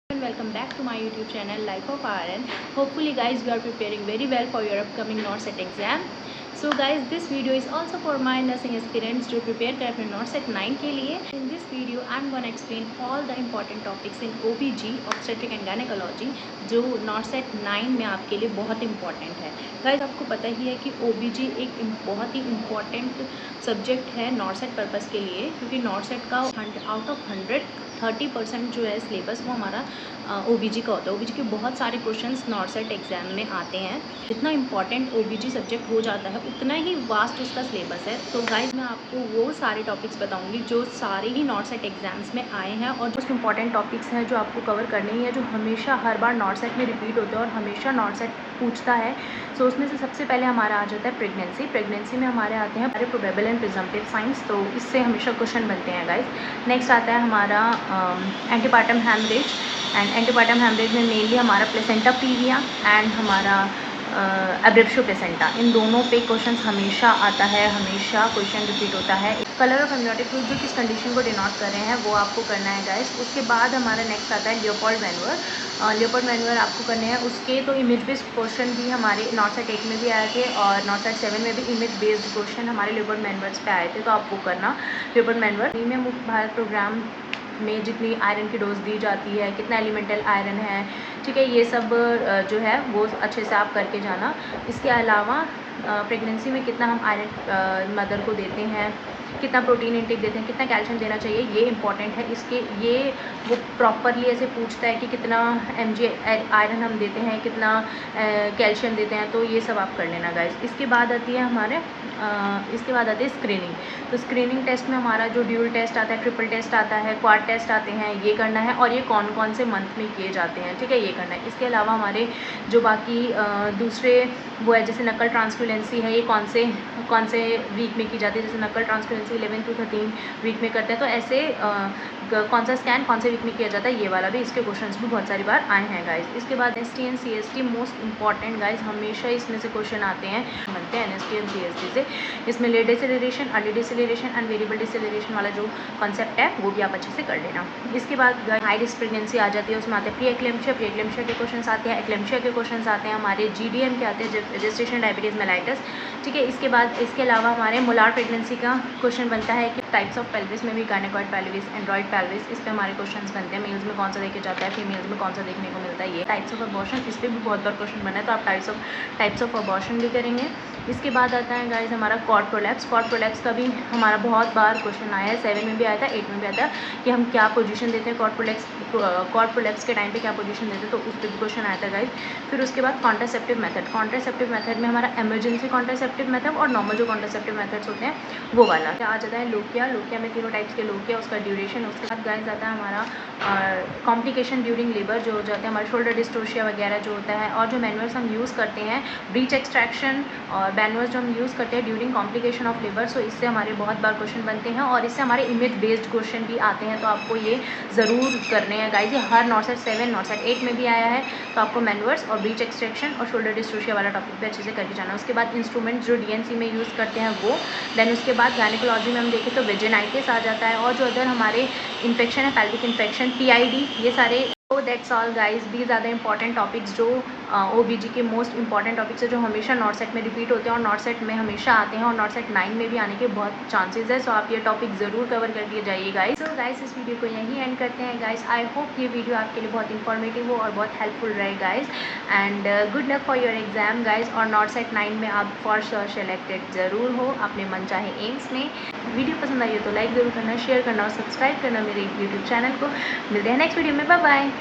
And welcome back to my YouTube channel Life of RN. Hopefully guys you are preparing very well for your upcoming NORCET exam. So guys this video is also for my nursing aspirants जो prepare कर रहे हैं NORCET 9 के लिए. In this video I'm gonna explain all the important topics in OBG obstetric and gynecology जो NORCET 9 में आपके लिए बहुत important है. गाइज आपको पता ही है कि OBG एक बहुत ही इम्पॉर्टेंट सब्जेक्ट है NORCET पर्पज़ के लिए, क्योंकि NORCET का आउट ऑफ 100 30% जो है सिलेबस वो हमारा OBG का होता है. OBG के बहुत सारे क्वेश्चंस NORCET एग्जाम में आते हैं. जितना इम्पॉर्टेंट OBG सब्जेक्ट हो जाता है उतना ही वास्ट उसका सिलेबस है. तो गाइज मैं आपको वो सारे टॉपिक्स बताऊंगी जो सारे ही NORCET एग्जाम्स में आए हैं और जो इम्पॉर्टेंट टॉपिक्स हैं जो आपको कवर करने ही है, जो हमेशा हर बार NORCET में रिपीट होते हैं और हमेशा NORCEट पूछता है. सो उसमें से सबसे पहले हमारा आ जाता है प्रेगनेंसी में हमारे आते हैं प्रोबेबल एंड प्रिजम्पटिव साइंस, तो इससे हमेशा क्वेश्चन बनते हैं गाइज. नेक्स्ट आता है हमारा antepartum haemorrhage, and antepartum haemorrhage में मेनली हमारा प्लेसेंटा प्रीविया एंड हमारा एब्रेप्शो प्लेसेंटा, इन दोनों पे क्वेश्चंस हमेशा आता है, हमेशा क्वेश्चन रिपीट होता है. कलर ऑफ एमनियोटिक फ्लूइड जो किस कंडीशन को डिनोट कर रहे हैं वो आपको करना है गाइस. उसके बाद हमारा नेक्स्ट आता है लियोपोल्ड मैनुअर. लियोपोल्ड मैनुअर आपको करने हैं. उसके तो इमेज बेस्ड क्वेश्चन भी हमारे NORCET 8 में भी आए थे और NORCEट 7 में भी इमेज बेस्ड क्वेश्चन हमारे लियोपोल्ड मैनुअर्स पे आए थे, तो आप वो करना लियोपोल्ड मैनुअर. में मुफ्त भारत प्रोग्राम में जितनी आयरन की डोज दी जाती है, कितना एलिमेंटल आयरन है, ठीक है, ये सब जो है वो अच्छे से आप करके जाना. इसके अलावा प्रेगनेंसी में कितना हम आयरन मदर को देते हैं, कितना प्रोटीन इंटेक देते हैं, कितना कैल्शियम देना चाहिए, ये इंपॉर्टेंट है. इसके ये वो प्रॉपरली ऐसे पूछता है कि कितना mg आयरन हम देते हैं, कितना कैल्शियम देते हैं, तो ये सब आप कर लेना गाइस. इसके बाद आती है हमारे स्क्रीनिंग. तो स्क्रीनिंग टेस्ट में हमारा जो ड्यूल टेस्ट आता है, ट्रिपल टेस्ट आता है, क्वाड टेस्ट आते हैं, ये करना है. और ये कौन कौन से मंथ में किए जाते हैं, ठीक है, ये करना है. इसके अलावा हमारे जो बाकी दूसरे वो है, जैसे नकल ट्रांसक्यूलेंसी है, ये कौन से वीक में की जाती है. जैसे नकल ट्रांसक्यूलेंसी 11 to 13 वीक में करते हैं, तो ऐसे कौन सा स्कैन कौन से वीक में किया जाता है, ये वाला भी, इसके क्वेश्चंस भी बहुत सारी बार आए हैं गाइस. इसके बाद ST and CST most important guys, हमेशा इसमें से क्वेश्चन आते हैं, बनते हैं NST एंड CST से. इसमें late deceleration, early deceleration and variable deceleration वाला जो कॉन्सेप्ट है वो भी आप अच्छे से कर लेना. इसके बाद हाई रिस्क प्रेगनेंसी आ जाती है, उसमें आते हैं प्री एक्लेम्शिया के क्वेश्चन आते हैं, एक्लेम्शिया के क्वेश्चन आते हैं, हमारे GDM के आते हैं, रजिस्ट्रेशन डायबिटीज़ मेलाइटस, ठीक है. इसके अलावा हमारे मोलार प्रेगनेंसी का क्वेश्चन बनता है कि टाइप्स ऑफ पेल्विस में भी गायनेकॉइड पेल्विस, एंड्रॉइड पेल्विस, इस पे हमारे क्वेश्चंस बनते हैं. मेल्स में कौन सा देखे जाता है, फीमेल्स में कौन सा देखने को मिलता है. ये टाइप्स ऑफ अबॉर्शन, इस पर भी बहुत बार क्वेश्चन बना है, तो आप टाइप्स ऑफ अबॉर्शन भी करेंगे. इसके बाद आता है गाइज हमारा कॉर्ड प्रोलैप्स का भी हमारा बहुत बार क्वेश्चन आया है. 7 में भी आया था, 8 में भी आया था कि हम क्या पोजीशन देते हैं कॉर्ड प्रोलैप्स के टाइम पे, क्या पोजीशन देते हैं, तो उस पर भी क्वेश्चन आया था गाइज. फिर उसके बाद कॉन्ट्रासेप्टिव मेथड में हमारा इमरजेंसी कॉन्ट्रासेप्टिव मेथड और नॉर्मल जो कॉन्ट्रासेप्टिव मेथड्स होते हैं वो वाला. आ जाता है लोकिया में तीनों टाइप्स के लोकिया, उसका ड्यूरेशन. उसके बाद गाइज आता है हमारा कॉम्प्लिकेशन ड्यूरिंग लेबर, जो हो जाते हैं हमारे शोल्डर डिस्टोशिया वगैरह जो होता है. और जो मैनुअल्स हम यूज़ करते हैं, ब्रीच एक्सट्रैक्शन और मैनुअल्स जो हम यूज़ करते हैं ड्यूरिंग कॉम्प्लिकेशन ऑफ लेबर, सो इससे हमारे बहुत बार क्वेश्चन बनते हैं और इससे हमारे इमेज बेस्ड क्वेश्चन भी आते हैं, तो आपको ये ज़रूर करने हैं गाइज. ये हर NORCET 7 NORCEट 8 में भी आया है, तो आपको मैनुअल्स और ब्रीच एक्सट्रैक्शन और शोल्डर डिस्टोशिया वाला टॉपिक भी अच्छे से करके जाना है. उसके बाद इंस्ट्रूमेंट जो DNC में यूज़ करते हैं वो. देन उसके बाद गायनेकोलॉजी में हम देखें तो वेजिनाइटिस आ जाता है, और जो अदर हमारे इन्फेक्शन है, पैल्विक इन्फेक्शन, PID, ये सारे. तो that's all guys, these are the important topics जो OBG के मोस्ट इंपॉर्टेंट टॉपिक्स है, जो हमेशा NORCEट में रिपीट होते हैं और NORCEट में हमेशा आते हैं और NORCEट 9 में भी आने के बहुत चांसेस है. सो आप ये टॉपिक ज़रूर कवर कर दिए जाइए गाइज. सो गाइज इस वीडियो को यहीं एंड करते हैं गाइज. आई होप ये वीडियो आपके लिए बहुत इन्फॉर्मेटिव हो और बहुत हेल्पफुल रहे guys. And good luck for your exam guys. और NORCEट 9 में आप फॉर श्योर सेलेक्टेड ज़रूर हो अपने मन चाहे एम्स में. वीडियो पसंद आई हो तो लाइक ज़रूर करना, शेयर करना और सब्सक्राइब करना मेरे YouTube चैनल को. मिलते हैं नेक्स्ट वीडियो में. Bye bye.